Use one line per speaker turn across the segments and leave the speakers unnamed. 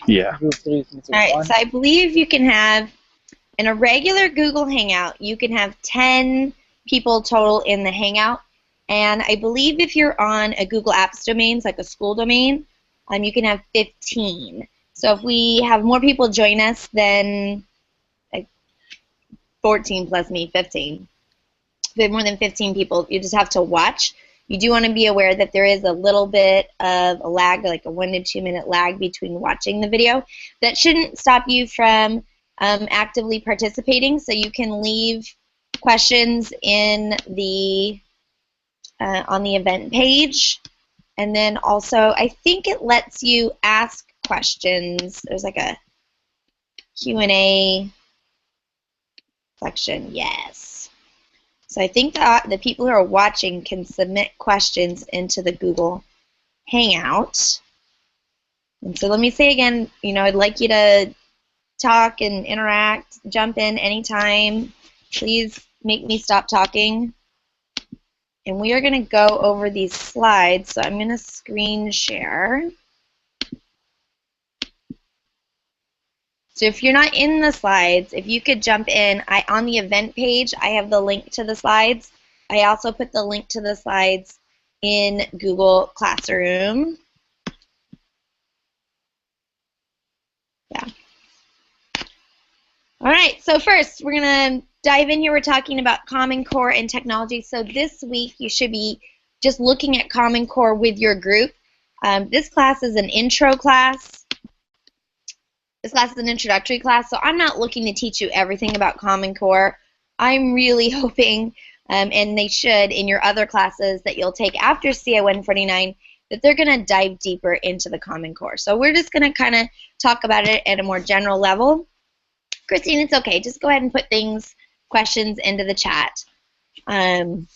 Yeah.
All right, so I believe you can have, in a regular Google Hangout, you can have 10 people total in the Hangout. And I believe if you're on a Google Apps domain, like a school domain, you can have 15. So if we have more people join us than like 14 plus me, 15. If we have more than 15 people, you just have to watch. You do want to be aware that there is a little bit of a lag, like a 1 to 2 minute lag between watching the video. That shouldn't stop you from actively participating, so you can leave questions in the on the event page. And then also, I think it lets you ask questions. There's like a Q&A section, yes. So I think that the people who are watching can submit questions into the Google Hangout. And so let me say again, I'd like you to talk and interact, jump in anytime. Please make me stop talking. And we are going to go over these slides. So I'm going to screen share. So if you're not in the slides, if you could jump in, on the event page, I have the link to the slides. I also put the link to the slides in Google Classroom. Yeah. All right, so first we're going to dive in here. We're talking about Common Core and technology. So this week you should be just looking at Common Core with your group. This class is an intro class. This class is an introductory class, so I'm not looking to teach you everything about Common Core. I'm really hoping, and they should in your other classes that you'll take after CA 149, that they're going to dive deeper into the Common Core. So we're just going to kind of talk about it at a more general level. Christine, it's okay. Just go ahead and put questions into the chat. So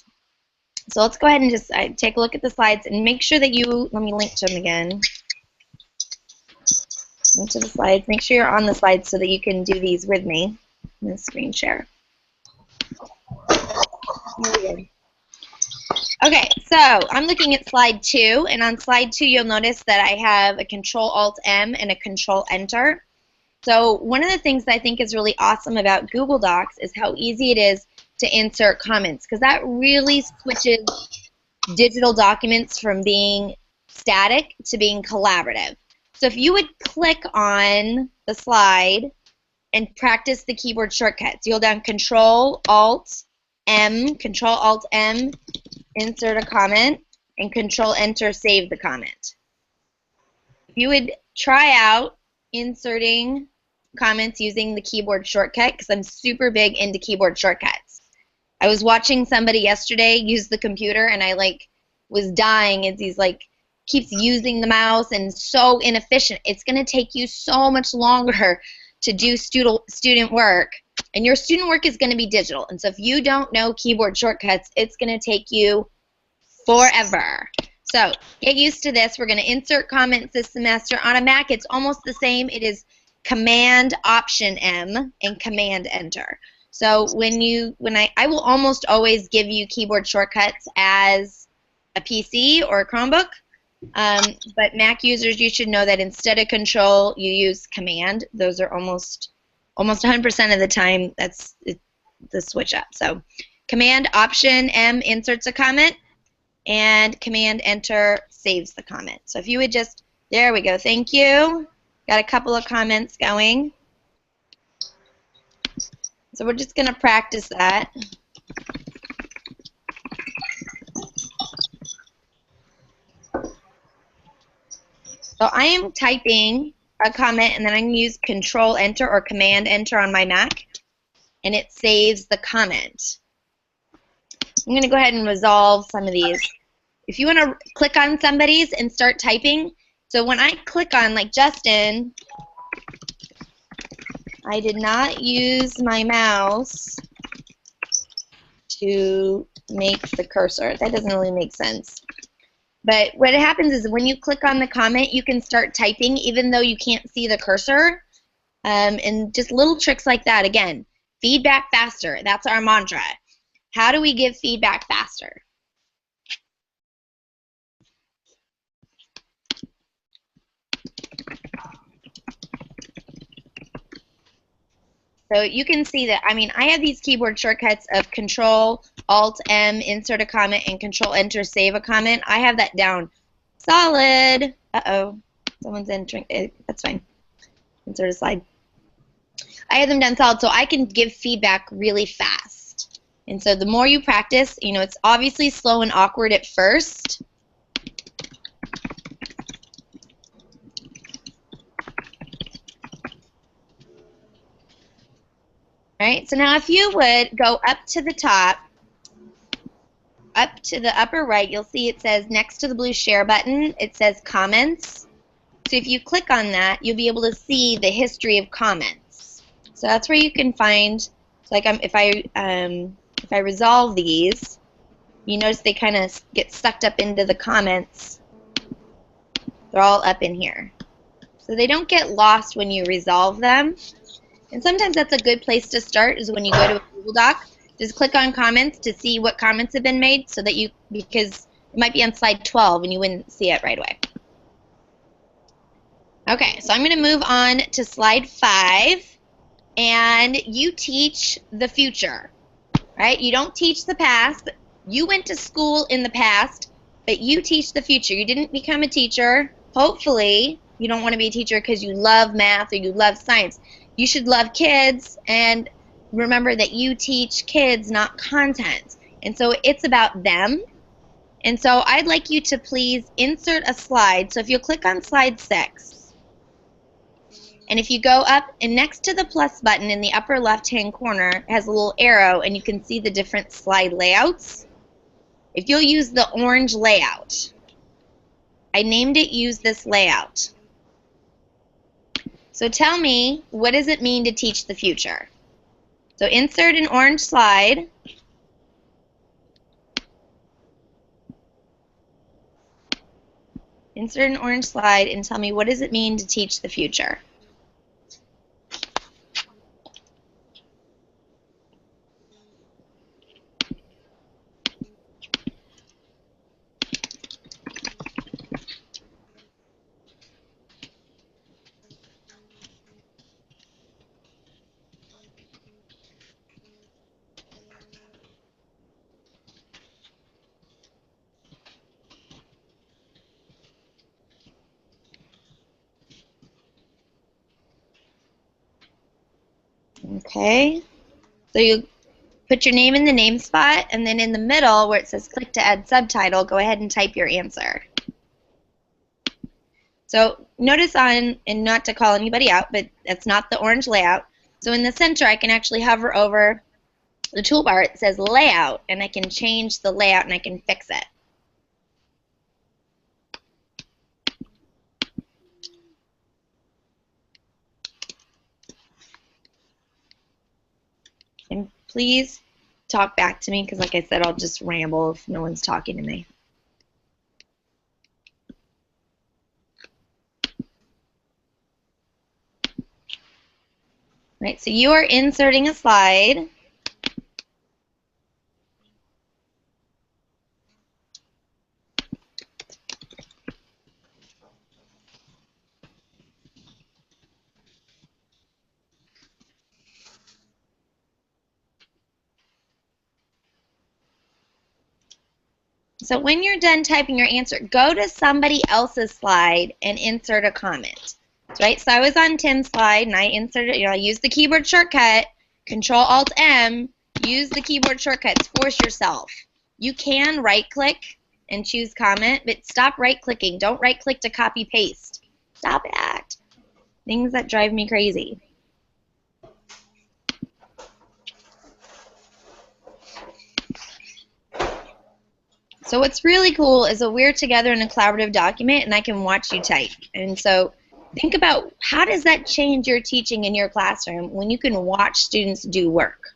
let's go ahead and just take a look at the slides and make sure that let me link to them again. Link to the slides. Make sure you're on the slides so that you can do these with me. I'm going to screen share. Okay, so I'm looking at slide 2, and on slide 2 you'll notice that I have a Control-Alt-M and a Control-Enter. So one of the things that I think is really awesome about Google Docs is how easy it is to insert comments, because that really switches digital documents from being static to being collaborative. So if you would click on the slide and practice the keyboard shortcuts, you'll down Control-Alt-M, Control-Alt-M, insert a comment, and Control-Enter, save the comment. If you would try out inserting comments using the keyboard shortcut, because I'm super big into keyboard shortcuts. I was watching somebody yesterday use the computer, and I was dying as he's keeps using the mouse and so inefficient. It's going to take you so much longer to do student work, and your student work is going to be digital. And so if you don't know keyboard shortcuts, it's going to take you forever. So get used to this. We're going to insert comments this semester. On a Mac, it's almost the same. It is Command-Option-M and Command-Enter. So I will almost always give you keyboard shortcuts as a PC or a Chromebook. But Mac users, you should know that instead of Control, you use Command. Those are almost 100% of the time, that's the switch up. So Command-Option-M inserts a comment, and Command-Enter saves the comment. So if you would just, there we go, thank you. Got a couple of comments going. So we're just going to practice that. So I am typing a comment, and then I'm going to use Control-Enter or Command-Enter on my Mac, and it saves the comment. I'm going to go ahead and resolve some of these. If you want to click on somebody's and start typing, so when I click on, like Justin, I did not use my mouse to make the cursor. That doesn't really make sense. But what happens is when you click on the comment, you can start typing even though you can't see the cursor. And just little tricks like that. Again, feedback faster. That's our mantra. How do we give feedback faster? So you can see that, I mean, I have these keyboard shortcuts of Control, Alt, M, insert a comment, and Control, Enter, save a comment. I have that down solid. Uh-oh, someone's entering. That's fine. Insert a slide. I have them done solid so I can give feedback really fast. And so the more you practice, you know, it's obviously slow and awkward at first. Right? So now if you would go up to the top, up to the upper right, you'll see it says next to the blue share button, it says comments. So if you click on that, you'll be able to see the history of comments. So that's where you can find, so like if I resolve these, you notice they kind of get sucked up into the comments. They're all up in here. So they don't get lost when you resolve them. And sometimes that's a good place to start is when you go to a Google Doc. Just click on comments to see what comments have been made so that you, because it might be on slide 12 and you wouldn't see it right away. Okay, so I'm going to move on to slide 5, and you teach the future, right? You don't teach the past. You went to school in the past, but you teach the future. You didn't become a teacher. Hopefully, you don't want to be a teacher because you love math or you love science. You should love kids, and remember that you teach kids, not content. And so it's about them. And so I'd like you to please insert a slide. So if you'll click on slide 6, and if you go up and next to the plus button in the upper left-hand corner, it has a little arrow, and you can see the different slide layouts. If you'll use the orange layout, I named it Use This Layout. So tell me, what does it mean to teach the future? So insert an orange slide. Insert an orange slide and tell me, what does it mean to teach the future? Okay, so you put your name in the name spot, and then in the middle where it says click to add subtitle, go ahead and type your answer. So notice on, and not to call anybody out, but that's not the orange layout. So in the center, I can actually hover over the toolbar. It says layout, and I can change the layout and I can fix it. And please talk back to me because, like I said, I'll just ramble if no one's talking to me. Right, so you are inserting a slide. So when you're done typing your answer, go to somebody else's slide and insert a comment. Right? So I was on Tim's slide and I inserted, I used the keyboard shortcut, Control Alt M, use the keyboard shortcuts, force yourself. You can right click and choose comment, but stop right clicking. Don't right click to copy paste. Stop it. Things that drive me crazy. So what's really cool is that we're together in a collaborative document and I can watch you type. And so think about, how does that change your teaching in your classroom when you can watch students do work?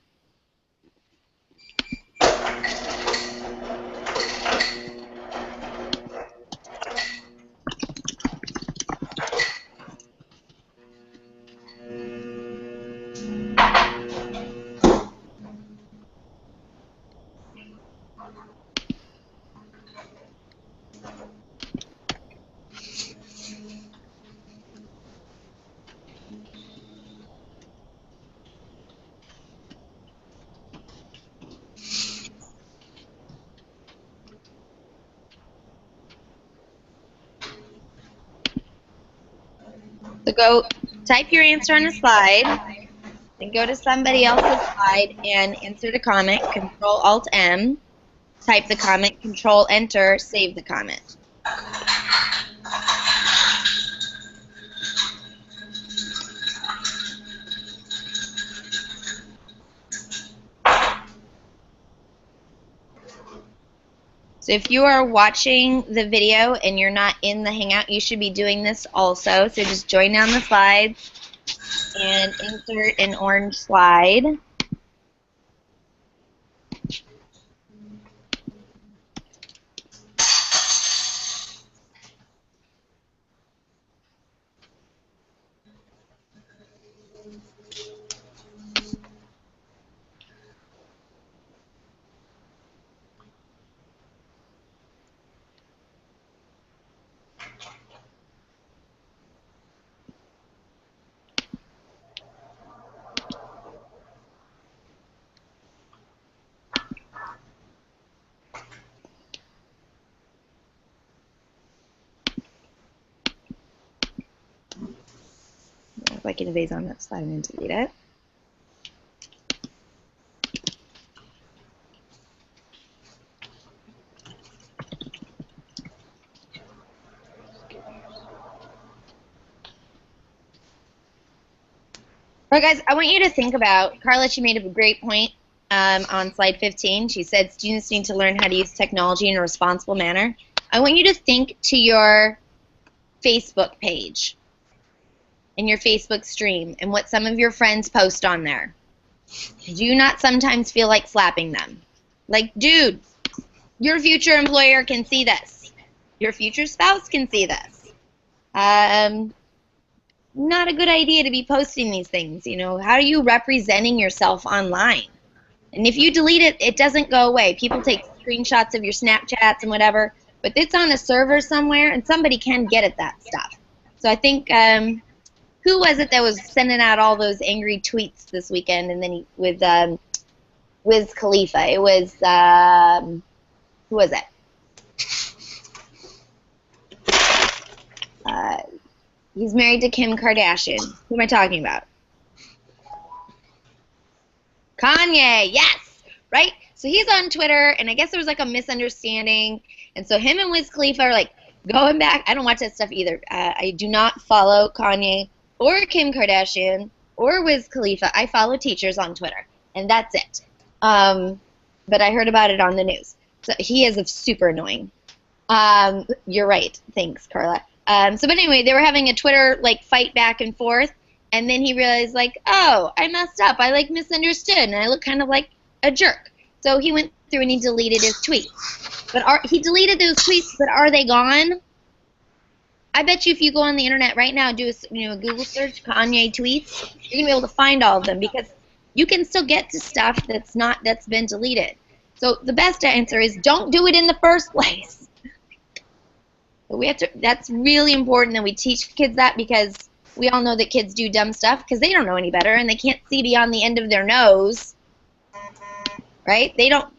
So go type your answer on a slide, then go to somebody else's slide and insert a comment, Control-Alt-M, type the comment, Control-Enter, save the comment. So if you are watching the video and you're not in the Hangout, you should be doing this also. So just join down the slides and insert an orange slide. If I can evade on that slide and delete it. All right, guys, I want you to think about, Carla, she made a great point on slide 15. She said students need to learn how to use technology in a responsible manner. I want you to think to your Facebook page and your Facebook stream and what some of your friends post on there. Do you not sometimes feel like slapping them? Like, dude, your future employer can see this. Your future spouse can see this. Not a good idea to be posting these things. You know, how are you representing yourself online? And if you delete it, it doesn't go away. People take screenshots of your Snapchats and whatever, but it's on a server somewhere, and somebody can get at that stuff. So I think, who was it that was sending out all those angry tweets this weekend? And then with Wiz Khalifa, it was who was it? He's married to Kim Kardashian. Who am I talking about? Kanye, yes, right? So he's on Twitter, and I guess there was like a misunderstanding, and so him and Wiz Khalifa are like going back. I don't watch that stuff either. I do not follow Kanye or Kim Kardashian or Wiz Khalifa. I follow teachers on Twitter, and that's it. But I heard about it on the news. So he is super annoying. You're right. Thanks, Carla. But anyway, they were having a Twitter like fight back and forth, and then he realized like, oh, I messed up. I like misunderstood, and I look kind of like a jerk. So he went through and he deleted his tweets. But he deleted those tweets, but are they gone? I bet you if you go on the internet right now, do a Google search Kanye tweets, you're gonna be able to find all of them because you can still get to stuff that's been deleted. So the best answer is don't do it in the first place. That's really important that we teach kids that, because we all know that kids do dumb stuff because they don't know any better and they can't see beyond the end of their nose, right? They're not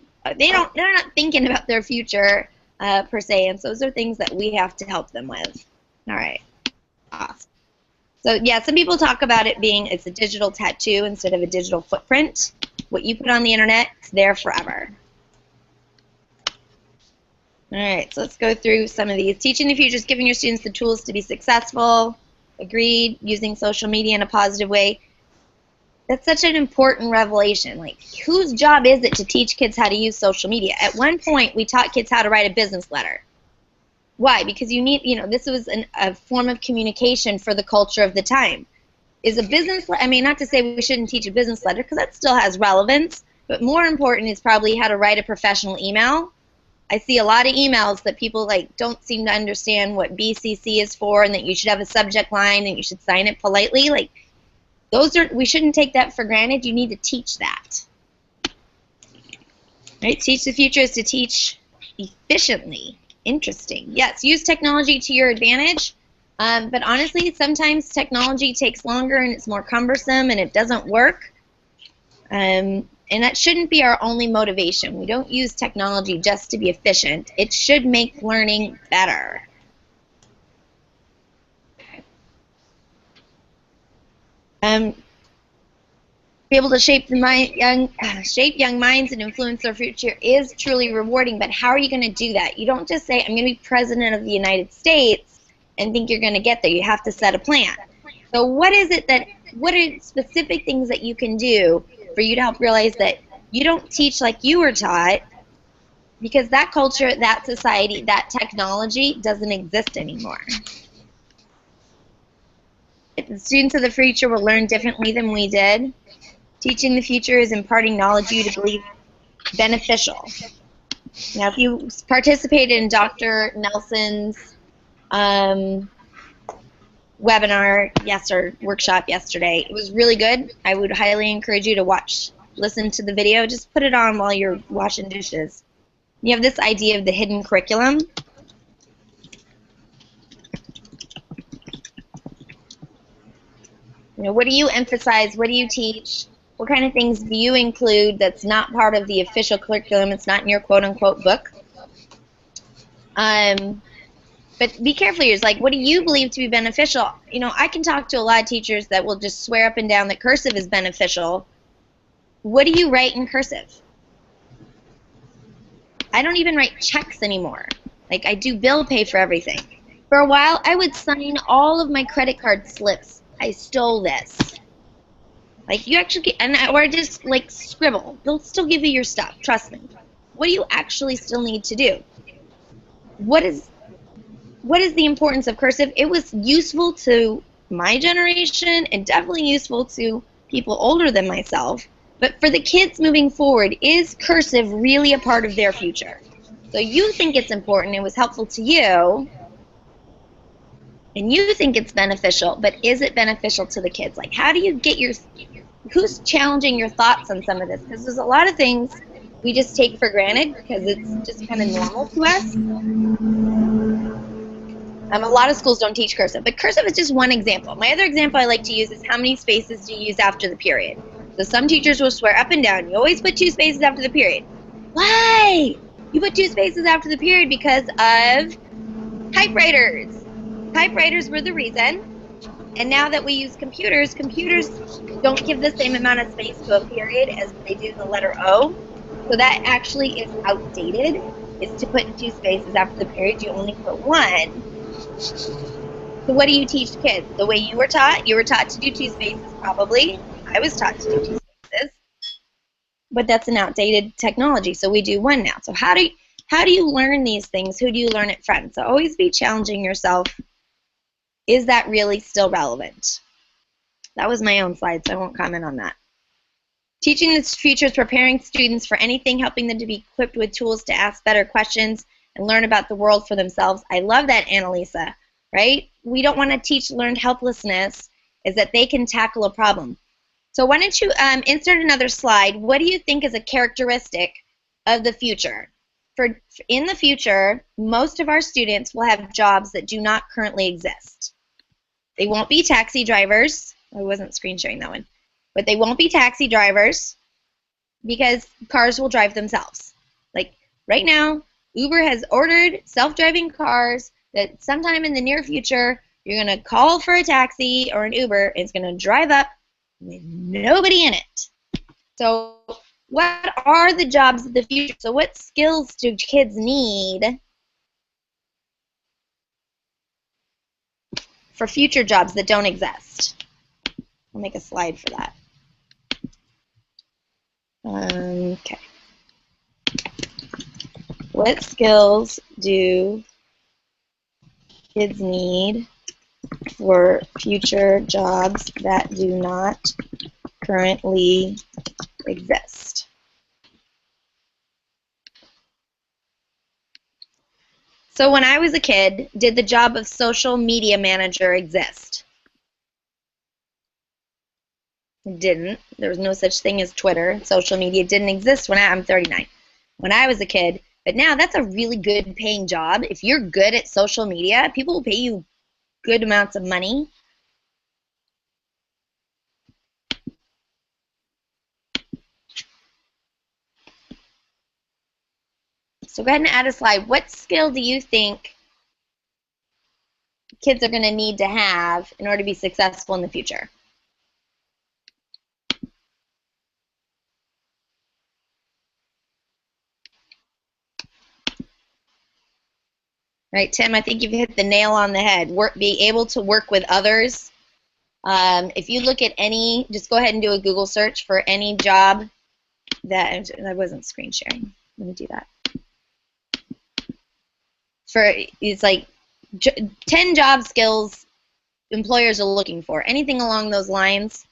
thinking about their future per se, and so those are things that we have to help them with. All right, awesome. So yeah, some people talk about it's a digital tattoo instead of a digital footprint. What you put on the internet is there forever. All right, so let's go through some of these. Teaching the future is giving your students the tools to be successful. Agreed. Using social media in a positive way. That's such an important revelation. Like, whose job is it to teach kids how to use social media? At one point, we taught kids how to write a business letter. Why? Because you need, this was a form of communication for the culture of the time. Is a business, I mean, not to say we shouldn't teach a business letter, because that still has relevance, but more important is probably how to write a professional email. I see a lot of emails that people don't seem to understand what BCC is for, and that you should have a subject line and you should sign it politely. Like, we shouldn't take that for granted. You need to teach that. Right? Teach the future is to teach efficiently. Interesting. Yes, use technology to your advantage, but honestly, sometimes technology takes longer and it's more cumbersome and it doesn't work. And that shouldn't be our only motivation. We don't use technology just to be efficient. It should make learning better. Be able to shape young minds and influence their future is truly rewarding, but how are you going to do that? You don't just say, I'm going to be president of the United States and think you're going to get there. You have to set a plan. So what are specific things that you can do for you to help realize that you don't teach like you were taught, because that culture, that society, that technology doesn't exist anymore. The students of the future will learn differently than we did. Teaching the future is imparting knowledge you to believe beneficial. Now, if you participated in Dr. Nelson's webinar, or workshop yesterday, it was really good. I would highly encourage you to listen to the video. Just put it on while you're washing dishes. You have this idea of the hidden curriculum. What do you emphasize? What do you teach? What kind of things do you include that's not part of the official curriculum? It's not in your quote-unquote book. But be careful. It's like, what do you believe to be beneficial? I can talk to a lot of teachers that will just swear up and down that cursive is beneficial. What do you write in cursive? I don't even write checks anymore. Like, I do bill pay for everything. For a while, I would sign all of my credit card slips. I stole this. Like, you actually get, or just like scribble. They'll still give you your stuff. Trust me. What do you actually still need to do? What is the importance of cursive? It was useful to my generation and definitely useful to people older than myself. But for the kids moving forward, is cursive really a part of their future? So you think it's important, it was helpful to you, and you think it's beneficial, but is it beneficial to the kids? Like, how do you get who's challenging your thoughts on some of this? Because there's a lot of things we just take for granted because it's just kind of normal to us. A lot of schools don't teach cursive, but cursive is just one example. My other example I like to use is how many spaces do you use after the period? So some teachers will swear up and down, you always put 2 spaces after the period. Why? You put 2 spaces after the period because of typewriters. Typewriters were the reason. And now that we use computers don't give the same amount of space to a period as they do the letter O. So that actually is outdated, is to put 2 spaces after the period. You only put 1. So what do you teach kids? The way you were taught? You were taught to do 2 spaces probably. I was taught to do 2 spaces. But that's an outdated technology, so we do 1 now. So how do you learn these things? Who do you learn it from? So always be challenging yourself. Is that really still relevant? That was my own slide, so I won't comment on that. Teaching the future is preparing students for anything, helping them to be equipped with tools to ask better questions and learn about the world for themselves. I love that, Annalisa, right? We don't want to teach learned helplessness, is that they can tackle a problem. So why don't you insert another slide. What do you think is a characteristic of the future? In the future, most of our students will have jobs that do not currently exist. They won't be taxi drivers. I wasn't screen sharing that one. But they won't be taxi drivers because cars will drive themselves. Like right now, Uber has ordered self-driving cars that sometime in the near future, you're going to call for a taxi or an Uber, and it's going to drive up with nobody in it. So what are the jobs of the future? So what skills do kids need for future jobs that don't exist? I'll make a slide for that. Okay. What skills do kids need for future jobs that do not currently exist? So when I was a kid, did the job of social media manager exist? It didn't. There was no such thing as Twitter. Social media didn't exist when I'm 39. When I was a kid. But now that's a really good paying job. If you're good at social media, people will pay you good amounts of money. So go ahead and add a slide. What skill do you think kids are going to need to have in order to be successful in the future? Right, Tim, I think you've hit the nail on the head. Be able to work with others. If you look at any, just go ahead and do a Google search for any job that, I wasn't screen sharing. Let me do that. It's like 10 job skills employers are looking for. Anything along those lines,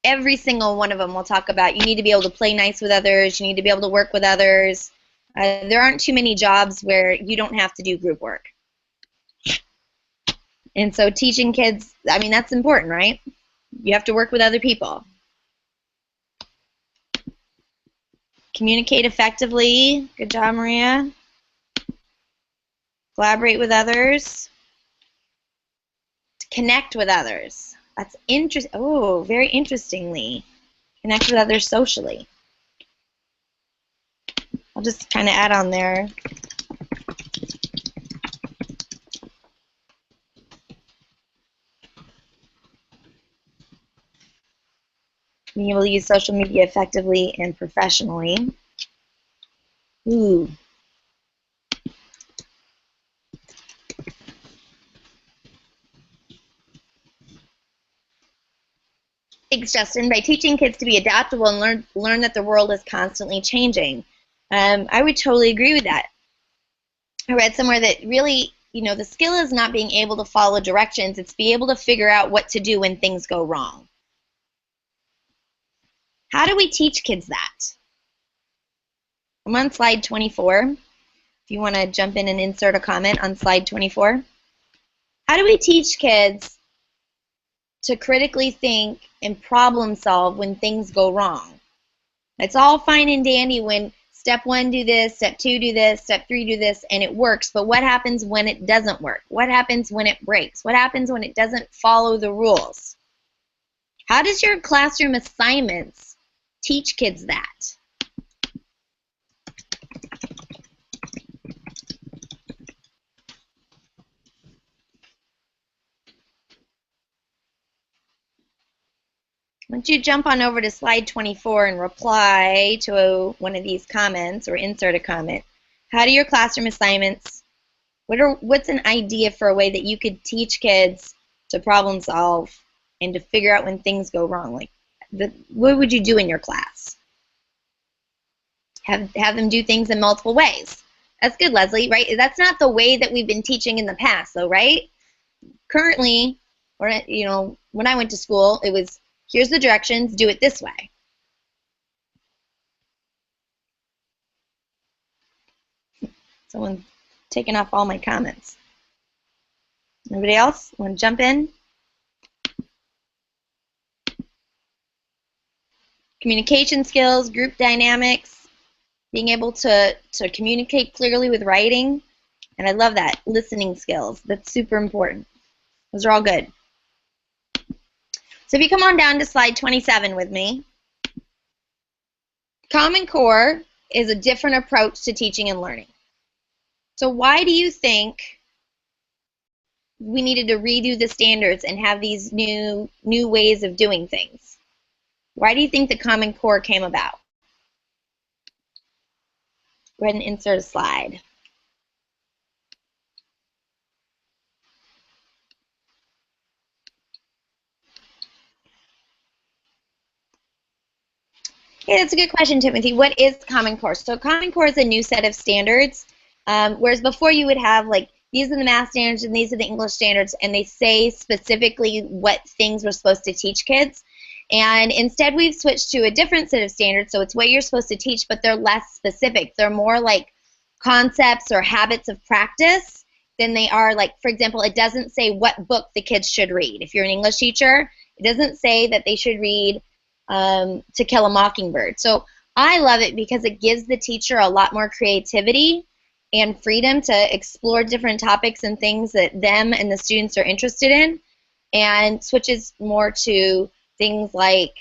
every single one of them will talk about you need to be able to play nice with others, you need to be able to work with others. There aren't too many jobs where you don't have to do group work. And so teaching kids, I mean, that's important, right? You have to work with other people. Communicate effectively. Good job, Maria. Collaborate with others. Connect with others. That's interesting. Oh, very interestingly. Connect with others socially. I'll just kind of add on there. Being able to use social media effectively and professionally. Ooh. Thanks, Justin. By teaching kids to be adaptable and learn that the world is constantly changing. I would totally agree with that. I read somewhere that really, the skill is not being able to follow directions. It's be able to figure out what to do when things go wrong. How do we teach kids that? I'm on slide 24. If you want to jump in and insert a comment on slide 24. How do we teach kids to critically think and problem solve when things go wrong? It's all fine and dandy when step 1 do this, step 2 do this, step 3 do this, and it works. But what happens when it doesn't work? What happens when it breaks? What happens when it doesn't follow the rules? How does your classroom assignments teach kids that? Once you jump on over to slide 24 and reply to one of these comments or insert a comment, how do your classroom assignments, what's an idea for a way that you could teach kids to problem solve and to figure out when things go wrong? Like, what would you do in your class? Have them do things in multiple ways. That's good, Leslie, right? That's not the way that we've been teaching in the past, though, right? Currently, or when I went to school, it was, here's the directions, do it this way. Someone's taking off all my comments. Anybody else want to jump in? Communication skills, group dynamics, being able to communicate clearly with writing, and I love that, listening skills. That's super important. Those are all good. So if you come on down to slide 27 with me, Common Core is a different approach to teaching and learning. So why do you think we needed to redo the standards and have these new ways of doing things? Why do you think the Common Core came about? Go ahead and insert a slide. Yeah, that's a good question, Timothy. What is Common Core? So Common Core is a new set of standards, whereas before you would have, like, these are the math standards and these are the English standards, and they say specifically what things we're supposed to teach kids. And instead we've switched to a different set of standards, so it's what you're supposed to teach, but they're less specific. They're more like concepts or habits of practice than they are, like, for example, it doesn't say what book the kids should read. If you're an English teacher, it doesn't say that they should read To Kill a Mockingbird. So I love it because it gives the teacher a lot more creativity and freedom to explore different topics and things that them and the students are interested in, and switches more to things like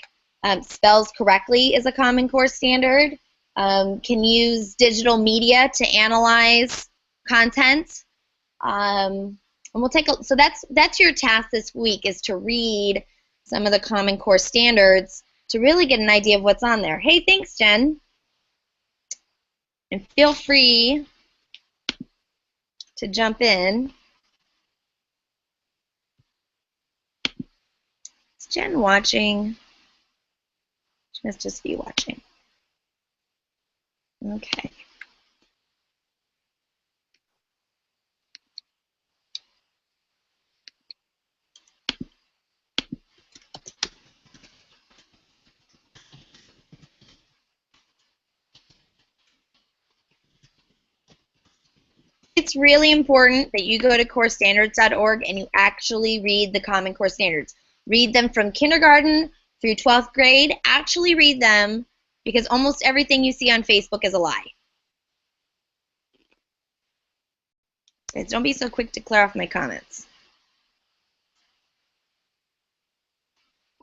spells correctly is a Common Core standard, can use digital media to analyze content, and we'll take a, so that's your task this week, is to read some of the Common Core standards to really get an idea of what's on there. Hey, thanks, Jen. And feel free to jump in. Is Jen watching? She must just be watching. Okay. It's really important that you go to CoreStandards.org and you actually read the Common Core Standards. Read them from kindergarten through 12th grade. Actually read them, because almost everything you see on Facebook is a lie. Okay, don't be so quick to clear off my comments.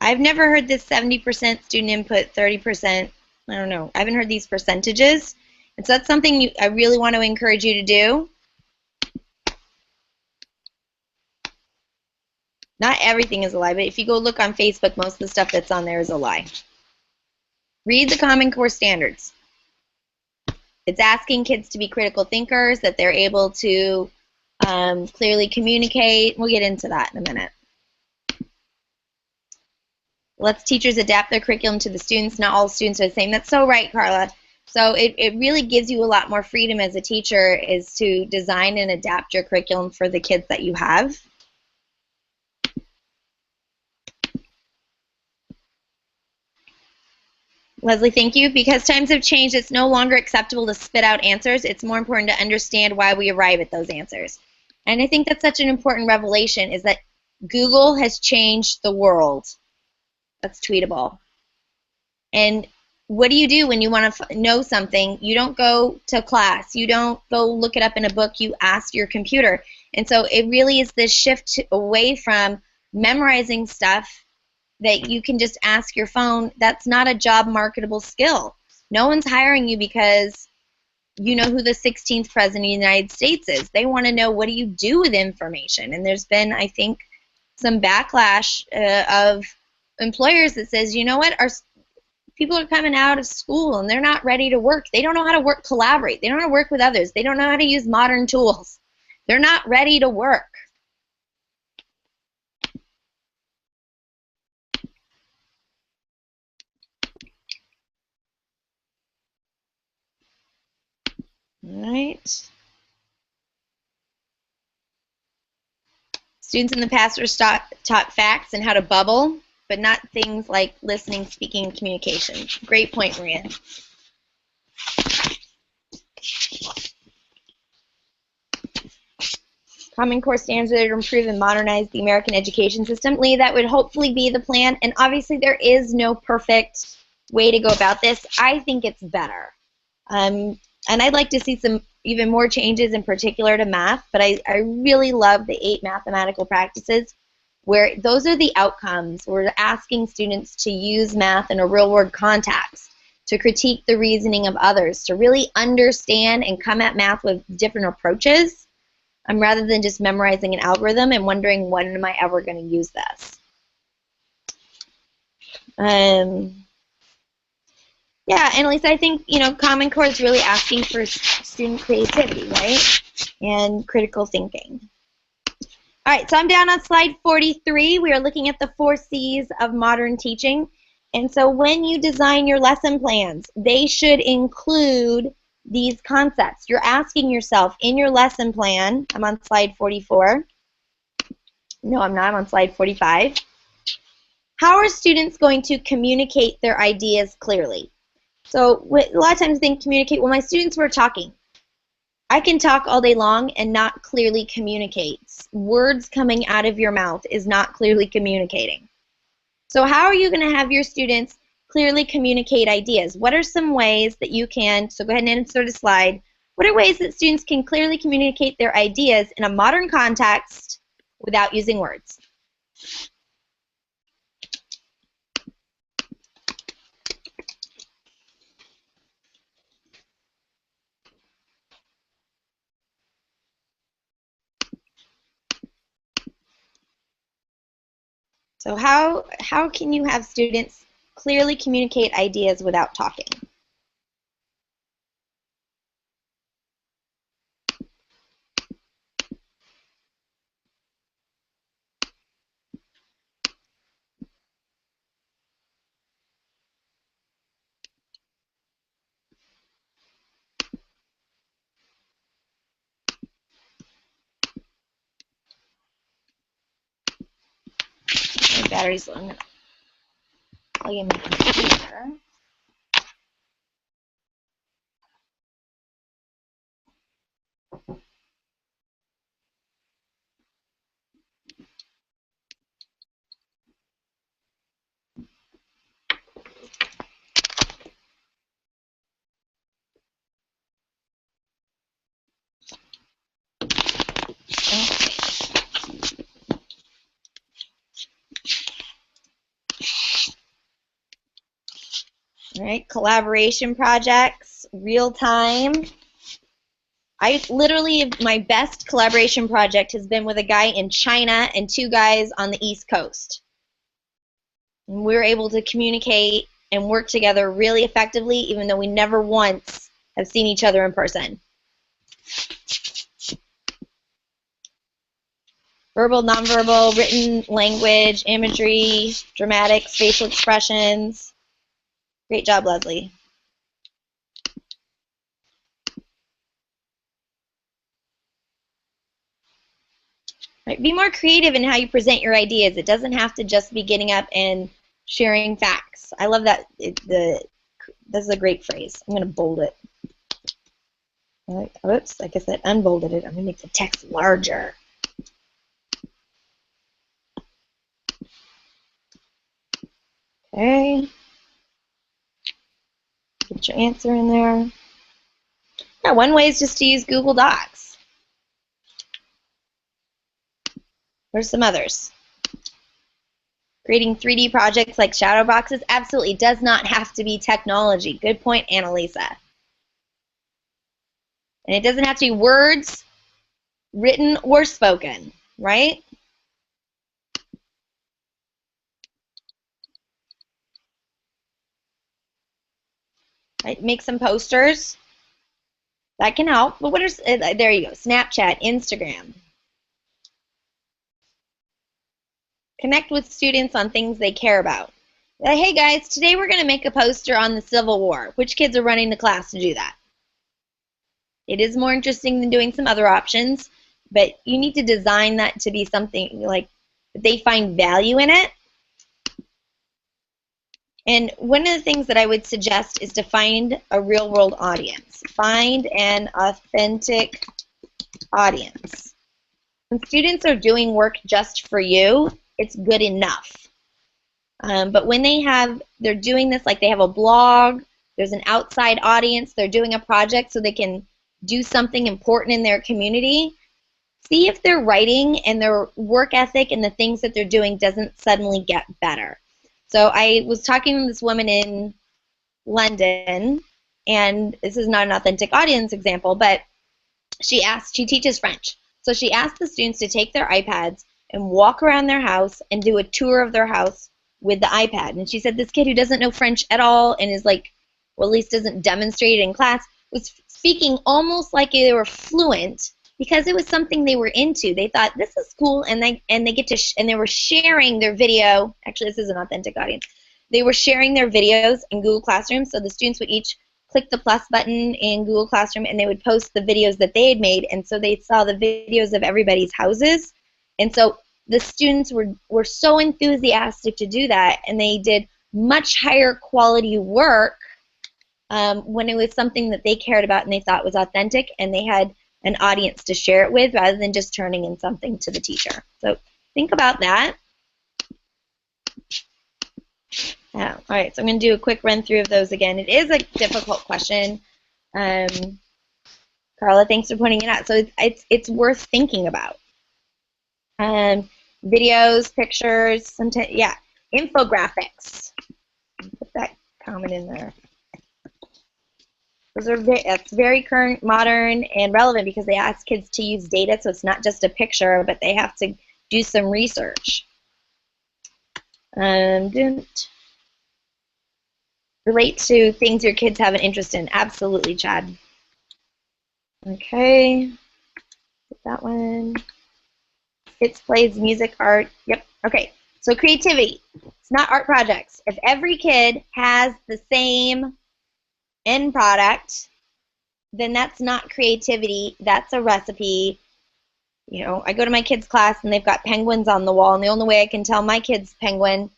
I've never heard this 70% student input, 30%. I don't know. I haven't heard these percentages. And so that's something I really want to encourage you to do. Not everything is a lie, but if you go look on Facebook, most of the stuff that's on there is a lie. Read the Common Core Standards. It's asking kids to be critical thinkers, that they're able to clearly communicate. We'll get into that in a minute. Let's teachers adapt their curriculum to the students. Not all students are the same. That's so right, Carla. So it really gives you a lot more freedom as a teacher, is to design and adapt your curriculum for the kids that you have. Leslie, thank you. Because times have changed, it's no longer acceptable to spit out answers. It's more important to understand why we arrive at those answers. And I think that's such an important revelation, is that Google has changed the world. That's tweetable. And what do you do when you want to know something? You don't go to class. You don't go look it up in a book. You ask your computer. And so it really is this shift away from memorizing stuff that you can just ask your phone. That's not a job marketable skill. No one's hiring you because you know who the 16th president of the United States is. They want to know, what do you do with information? And there's been, I think, some backlash of employers that says, you know what, our people are coming out of school and they're not ready to work. They don't know how to collaborate. They don't know how to work with others. They don't know how to use modern tools. They're not ready to work. All right. Students in the past were taught facts and how to bubble, but not things like listening, speaking, and communication. Great point, Maria. Common Core standards to improve and modernize the American education system. Lee, that would hopefully be the plan. And obviously there is no perfect way to go about this. I think it's better. And I'd like to see some even more changes in particular to math, but I really love the 8 mathematical practices, where those are the outcomes. We're asking students to use math in a real-world context, to critique the reasoning of others, to really understand and come at math with different approaches, rather than just memorizing an algorithm and wondering, when am I ever going to use this? Yeah, and Lisa, I think, Common Core is really asking for student creativity, right? And critical thinking. All right, so I'm down on slide 43. We are looking at the 4 C's of modern teaching. And so when you design your lesson plans, they should include these concepts. You're asking yourself in your lesson plan, I'm on slide 44. No, I'm not, I'm on slide 45. How are students going to communicate their ideas clearly? So a lot of times they communicate, well, my students were talking. I can talk all day long and not clearly communicate. Words coming out of your mouth is not clearly communicating. So how are you going to have your students clearly communicate ideas? What are some ways that you can, so go ahead and insert a slide, what are ways that students can clearly communicate their ideas in a modern context without using words? So how can you have students clearly communicate ideas without talking? My battery's low. I'm going to plug in my computer. All right, collaboration projects, real time. I literally, my best collaboration project has been with a guy in China and 2 guys on the East Coast. And we were able to communicate and work together really effectively, even though we never once have seen each other in person. Verbal, nonverbal, written language, imagery, dramatics, facial expressions. Great job, Leslie. Right, be more creative in how you present your ideas. It doesn't have to just be getting up and sharing facts. I love that. This is a great phrase. I'm going to bold it. Oops, I guess I unbolded it. I'm going to make the text larger. Okay. Get your answer in there. Yeah, one way is just to use Google Docs. There's some others. Creating 3D projects like shadow boxes absolutely does not have to be technology. Good point, Annalisa. And it doesn't have to be words, written or spoken, right? Right, make some posters. That can help. But what is, there you go, Snapchat, Instagram. Connect with students on things they care about. Hey guys, today we're going to make a poster on the Civil War. Which kids are running the class to do that? It is more interesting than doing some other options, but you need to design that to be something like that they find value in it. And one of the things that I would suggest is to find a real-world audience. Find an authentic audience. When students are doing work just for you, it's good enough. But when they're doing this, like they have a blog, there's an outside audience, they're doing a project so they can do something important in their community, see if their writing and their work ethic and the things that they're doing doesn't suddenly get better. So I was talking to this woman in London, and this is not an authentic audience example, but she teaches French. So she asked the students to take their iPads and walk around their house and do a tour of their house with the iPad. And she said this kid who doesn't know French at all and is like, well, at least doesn't demonstrate it in class, was speaking almost like they were fluent because it was something they were into. They thought this is cool, and they were sharing their video. Actually, this is an authentic audience. They were sharing their videos in Google Classroom, so the students would each click the plus button in Google Classroom, and they would post the videos that they had made, and so they saw the videos of everybody's houses. And so the students were so enthusiastic to do that, and they did much higher quality work when it was something that they cared about and they thought was authentic, and they had an audience to share it with rather than just turning in something to the teacher. So think about that. All right, so I'm going to do a quick run through of those again. It is a difficult question. Carla, thanks for pointing it out. So it's worth thinking about. Videos, pictures, sometimes, yeah, infographics. Put that comment in there. That's very current, modern, and relevant because they ask kids to use data, so it's not just a picture, but they have to do some research. Relate to things your kids have an interest in. Absolutely, Chad. Okay, get that one. Skits, plays, music, art. Yep. Okay, so creativity. It's not art projects. If every kid has the same end product, then that's not creativity. That's a recipe. You know, I go to my kids' class and they've got penguins on the wall, and the only way I can tell my kids penguin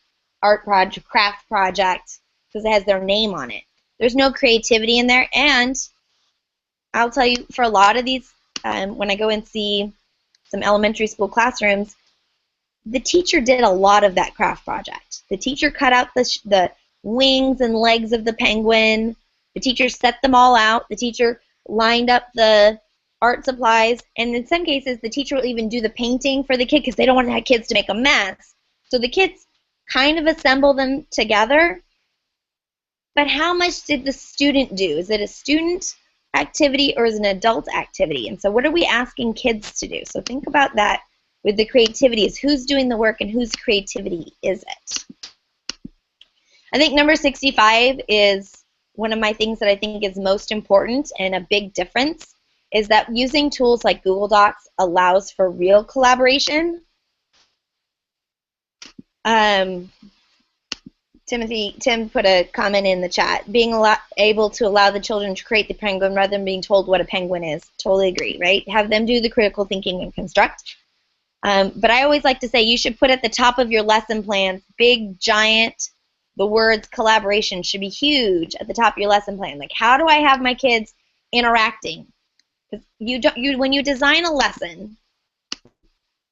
art project, craft project, because it has their name on it. There's no creativity in there, and I'll tell you, for a lot of these, when I go and see some elementary school classrooms, the teacher did a lot of that craft project. The teacher cut out the wings and legs of the penguin. The teacher set them all out. The teacher lined up the art supplies, and in some cases, the teacher will even do the painting for the kid because they don't want the kids to make a mess. So the kids kind of assemble them together. But how much did the student do? Is it a student activity or is it an adult activity? And so what are we asking kids to do? So think about that with the creativity, is who's doing the work and whose creativity is it? I think number 65 is one of my things that I think is most important, and a big difference is that using tools like Google Docs allows for real collaboration. Tim put a comment in the chat, being able to allow the children to create the penguin rather than being told what a penguin is. Totally agree, right? Have them do the critical thinking and construct. But I always like to say you should put at the top of your lesson plans, big, giant, the words collaboration should be huge at the top of your lesson plan. Like, how do I have my kids interacting? Because when you design a lesson,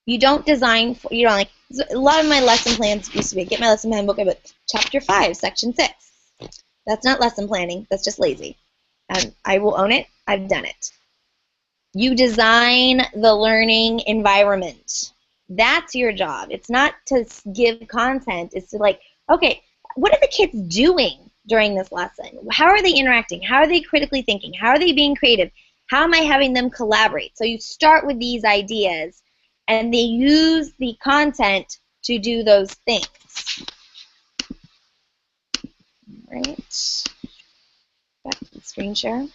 you don't design for, you know, like a lot of my lesson plans used to be, get my lesson plan book, I put chapter 5, section 6. That's not lesson planning, that's just lazy. I will own it, I've done it. You design the learning environment. That's your job. It's not to give content, it's to like, okay, what are the kids doing during this lesson? How are they interacting? How are they critically thinking? How are they being creative? How am I having them collaborate? So you start with these ideas, and they use the content to do those things. All right. Back to the screen share.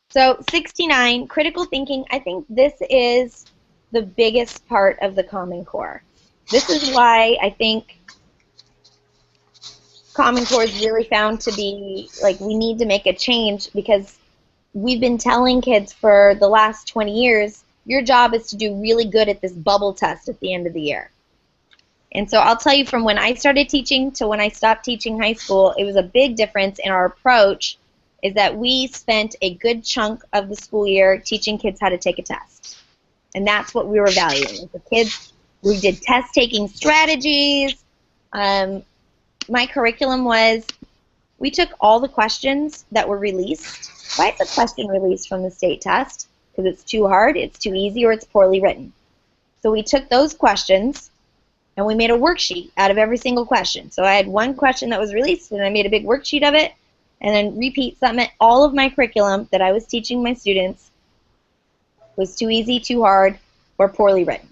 So 69, critical thinking. I think this is the biggest part of the Common Core. This is why I think Common Core is really found to be, like, we need to make a change, because we've been telling kids for the last 20 years, your job is to do really good at this bubble test at the end of the year. And so I'll tell you, from when I started teaching to when I stopped teaching high school, it was a big difference in our approach, is that we spent a good chunk of the school year teaching kids how to take a test. And that's what we were valuing. The kids, we did test-taking strategies. My curriculum was, we took all the questions that were released. Why is a question released from the state test? Because it's too hard, it's too easy, or it's poorly written. So we took those questions and we made a worksheet out of every single question. So I had one question that was released, and I made a big worksheet of it, and then repeat something. All of my curriculum that I was teaching my students was too easy, too hard, or poorly written.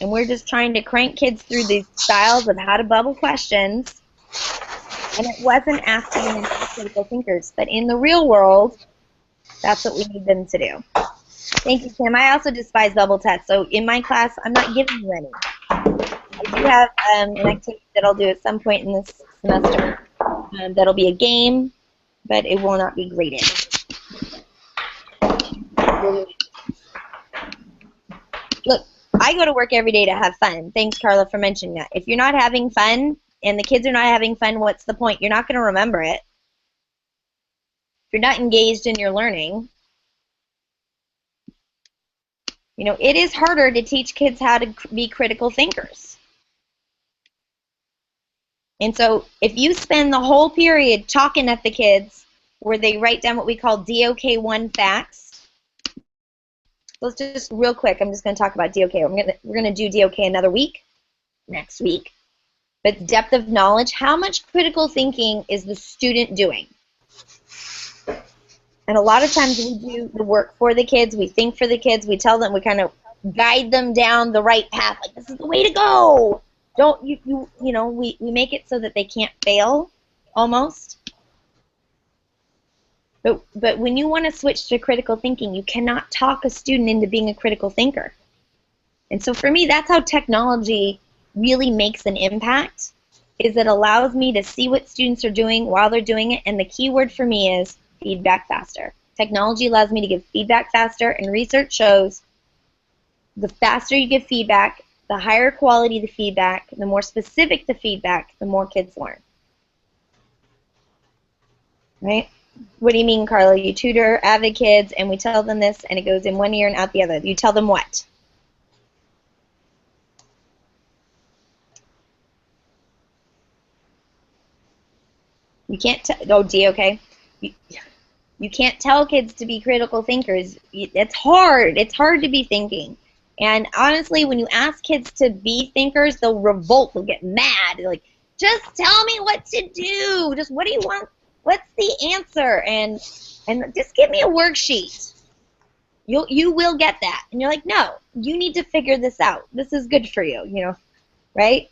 And we're just trying to crank kids through these styles of how to bubble questions, and it wasn't asking them to be critical thinkers. But in the real world, that's what we need them to do. Thank you, Kim. I also despise bubble tests. So in my class, I'm not giving you any. I do have an activity that I'll do at some point in this semester. That'll be a game, but it will not be graded. Look, I go to work every day to have fun. Thanks, Carla, for mentioning that. If you're not having fun and the kids are not having fun, what's the point? You're not going to remember it. If you're not engaged in your learning, you know, it is harder to teach kids how to be critical thinkers. And so if you spend the whole period talking at the kids where they write down what we call DOK1 facts, let's just real quick, I'm just going to talk about DOK. We're going to do DOK another week, next week. But depth of knowledge, how much critical thinking is the student doing? And a lot of times we do the work for the kids, we think for the kids, we tell them, we kind of guide them down the right path, like this is the way to go. Don't you know, we make it so that they can't fail, almost. But when you want to switch to critical thinking, you cannot talk a student into being a critical thinker. And so for me, that's how technology really makes an impact, is it allows me to see what students are doing while they're doing it, and the key word for me is feedback faster. Technology allows me to give feedback faster, and research shows the faster you give feedback, the higher quality the feedback, the more specific the feedback, the more kids learn. Right? What do you mean, Carla? You tutor avid kids and we tell them this and it goes in one ear and out the other. You tell them what? You can't oh, D, okay. You can't tell kids to be critical thinkers. It's hard. It's hard to be thinking. And honestly, when you ask kids to be thinkers, they'll revolt. They'll get mad. They're like, just tell me what to do. Just what do you want? What's the answer? And just give me a worksheet. You will get that. And you're like, no, you need to figure this out. This is good for you, you know, right?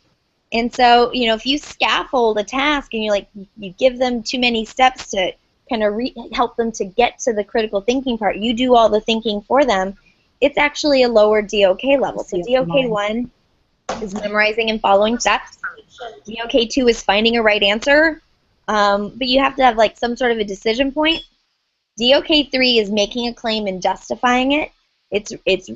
And so, you know, if you scaffold a task and you give them too many steps to kind of help them to get to the critical thinking part, you do all the thinking for them, it's actually a lower DOK level. So DOK 1 is memorizing and following steps. DOK 2 is finding a right answer, but you have to have like some sort of a decision point. DOK 3 is making a claim and justifying it. It's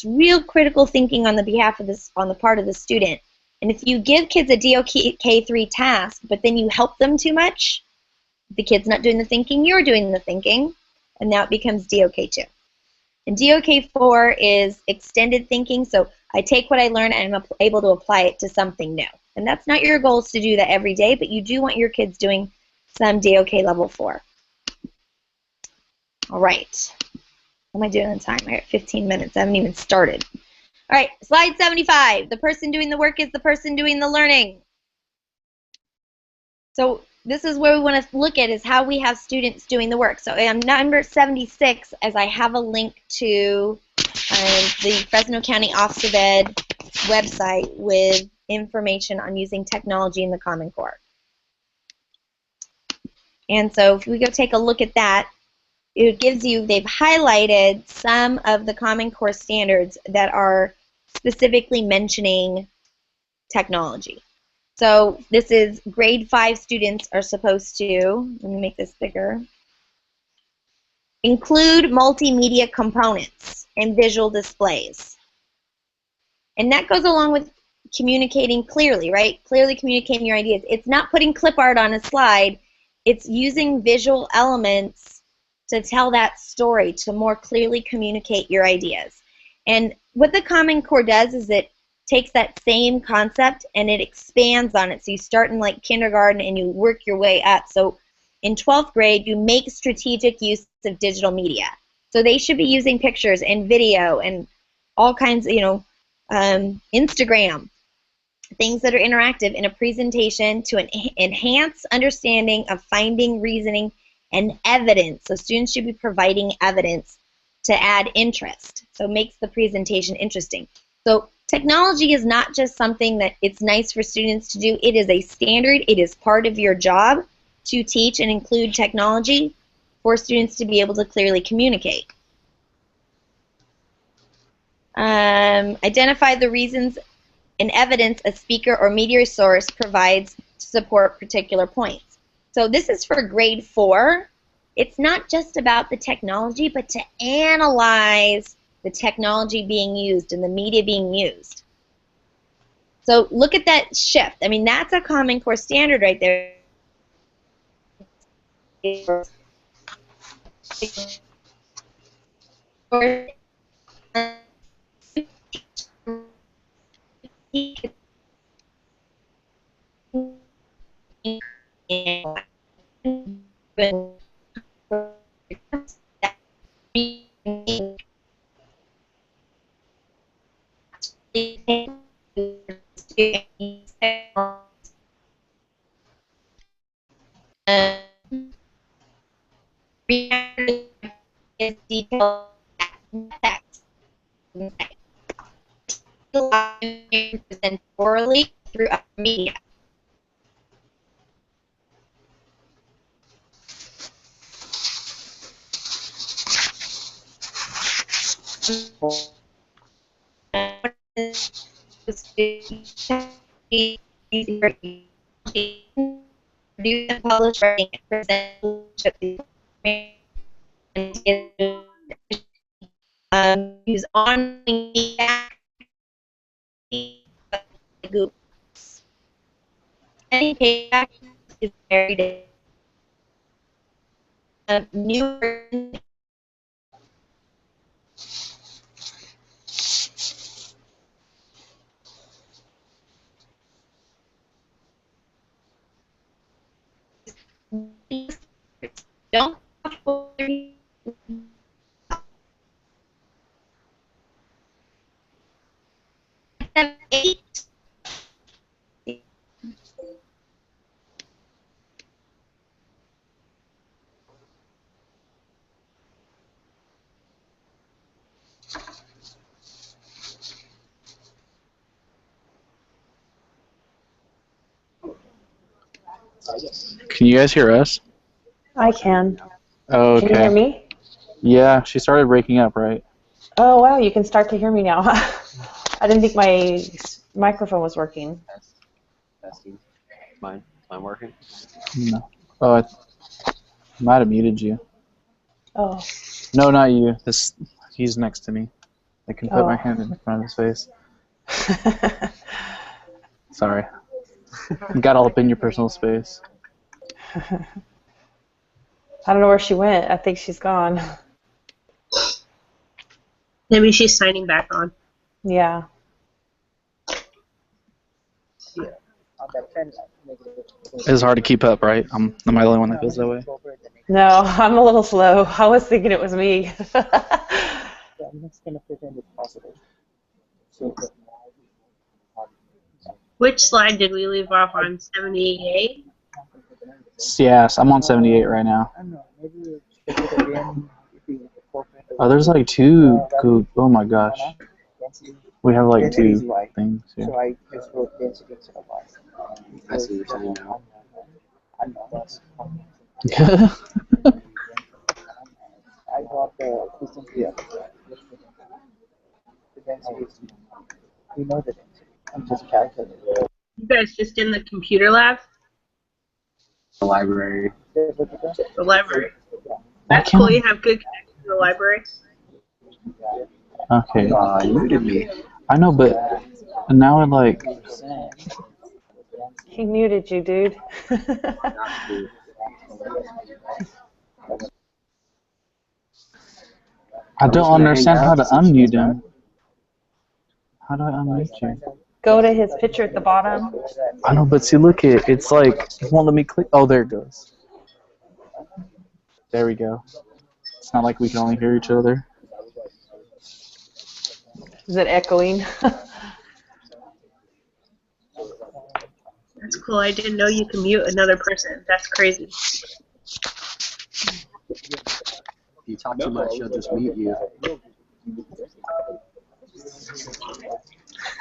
real critical thinking on the behalf of on the part of the student. And if you give kids a DOK 3 task, but then you help them too much, the kid's not doing the thinking, you're doing the thinking, and now it becomes DOK 2. And DOK 4 is extended thinking, so I take what I learn and I'm able to apply it to something new. And that's not your goal is to do that every day, but you do want your kids doing some DOK level 4. All right. What am I doing in time? I got 15 minutes. I haven't even started. All right, slide 75. The person doing the work is the person doing the learning. So this is where we want to look at is how we have students doing the work. So on number 76, as I have a link to the Fresno County Office of Ed website with information on using technology in the Common Core. And so if we go take a look at that, it gives you, they've highlighted some of the Common Core standards that are specifically mentioning technology. So this is grade 5 students are supposed to, let me make this bigger, include multimedia components and visual displays. And that goes along with communicating clearly, right? Clearly communicating your ideas. It's not putting clip art on a slide. It's using visual elements to tell that story, to more clearly communicate your ideas. And what the Common Core does is it takes that same concept and it expands on it. So you start in like kindergarten and you work your way up. So in 12th grade, you make strategic use of digital media. So they should be using pictures and video and all kinds of, you know, Instagram, things that are interactive in a presentation to enhance understanding of finding, reasoning, and evidence. So students should be providing evidence to add interest. So it makes the presentation interesting. So technology is not just something that it's nice for students to do. It is a standard. It is part of your job to teach and include technology for students to be able to clearly communicate. Identify the reasons and evidence a speaker or media source provides to support particular points. So this is for grade 4. It's not just about the technology, but to analyze the technology being used and the media being used. So look at that shift. I mean, that's a Common Core standard right there. Detail text present orally through other media. Produce and publish writing and present Use online feedback. Google. Any payback is very different. New version. Don't have 8.
Can you guys hear us?
I can.
Oh, okay.
Can you hear me?
Yeah, she started breaking up, right?
Oh, wow, you can start to hear me now. I didn't think my microphone was working.
Testing. Mine working?
No. Oh, I might have muted you.
Oh.
No, not you. He's next to me. I can put my
Oh.
hand in front of his face. Sorry. Got all up in your personal space.
I don't know where she went. I think she's gone.
Maybe she's signing back on.
Yeah.
It's hard to keep up, right? Am I the only one that feels that way?
No, I'm a little slow. I was thinking it was me.
I'm just going to pretend it's possible. So,
Which slide did we leave off on? 78?
Yes, I'm on 78 right now.
I don't know, maybe we'll check it again if we incorporate the
Oh, there's like 2. Oh my gosh.
density.
We have like
Density is
2
y.
things here.
So I just wrote density instead of y.
I see what you're saying now.
I know that's I got the distance here. The density is, we know the density. I'm just calculating.
You guys just in the computer lab?
The library.
The library.
Yeah.
That's cool. You have good connection to the library.
Okay.
You muted me.
I know, but now I'm like,
He muted you, dude.
I don't understand how to unmute him. How do I unmute you?
Go to his picture at the bottom.
I know, but see, look, it's like, it won't let me click. Oh, there it goes. There we go. It's not like we can only hear each other.
Is it echoing?
That's cool. I didn't know you could mute another person. That's crazy.
If you talk too much, she'll just mute you.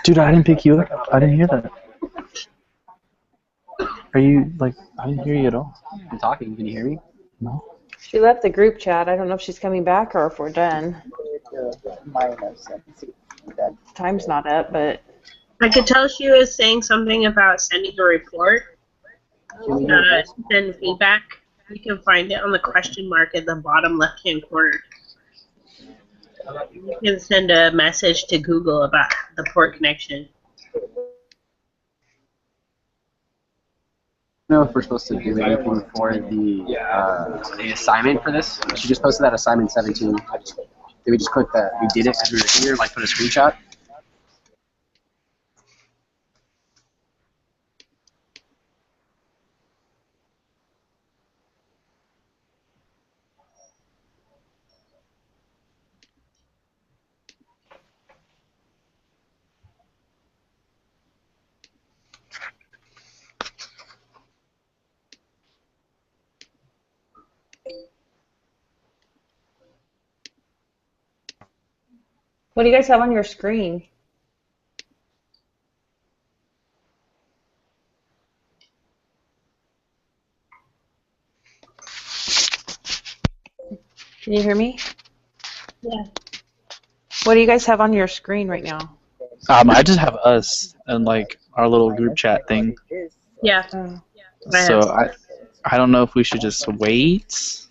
Dude, I didn't pick you up. I didn't hear that. Are you, like, I didn't hear you at all.
I'm talking. Can you hear me?
No?
She left the group chat. I don't know if she's coming back or if we're done.
Minus.
Time's not up, but
I could tell she was saying something about sending a report. Send feedback. You can find it on the question mark at the bottom left-hand corner. You can send a message to Google about the port connection.
I don't know if we're supposed to do anything for the assignment for this. She just posted that assignment 17. Did we just click that we did it because we were here, like put a screenshot?
what do you guys have on your screen? Can you hear me?
Yeah.
What do you guys have on your screen right now?
I just have us and, like, our little group chat thing.
Yeah.
Oh.
So I don't know if we should just wait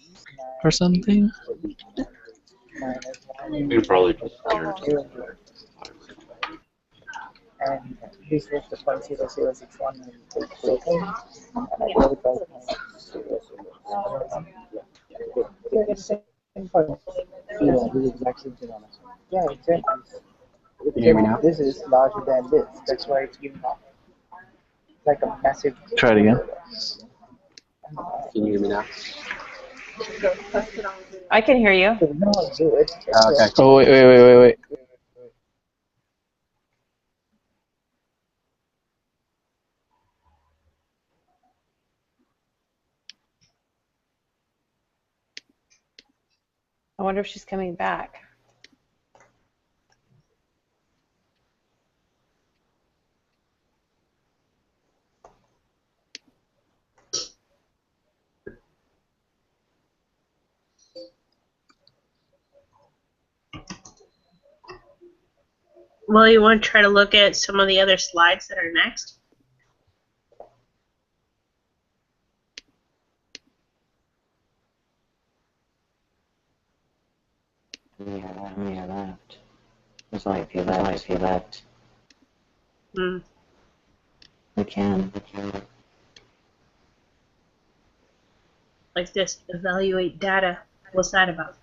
or something.
You can probably just guarantee.
And this was the 0.0061 and I verified yeah, it's the same point. Yeah, this is exactly synonymous. Yeah, exactly.
Can you hear me now?
This is larger than this. That's why it's giving off like a massive.
Try it again.
Can you hear me now?
I can hear you.
So we know how to do it.
Okay.
Oh, wait.
I wonder if she's coming back.
Well, you want to try to look at some of the other slides that are next?
Yeah, that. It's like if you left.
Hmm.
We can.
Like this, evaluate data. What's that about?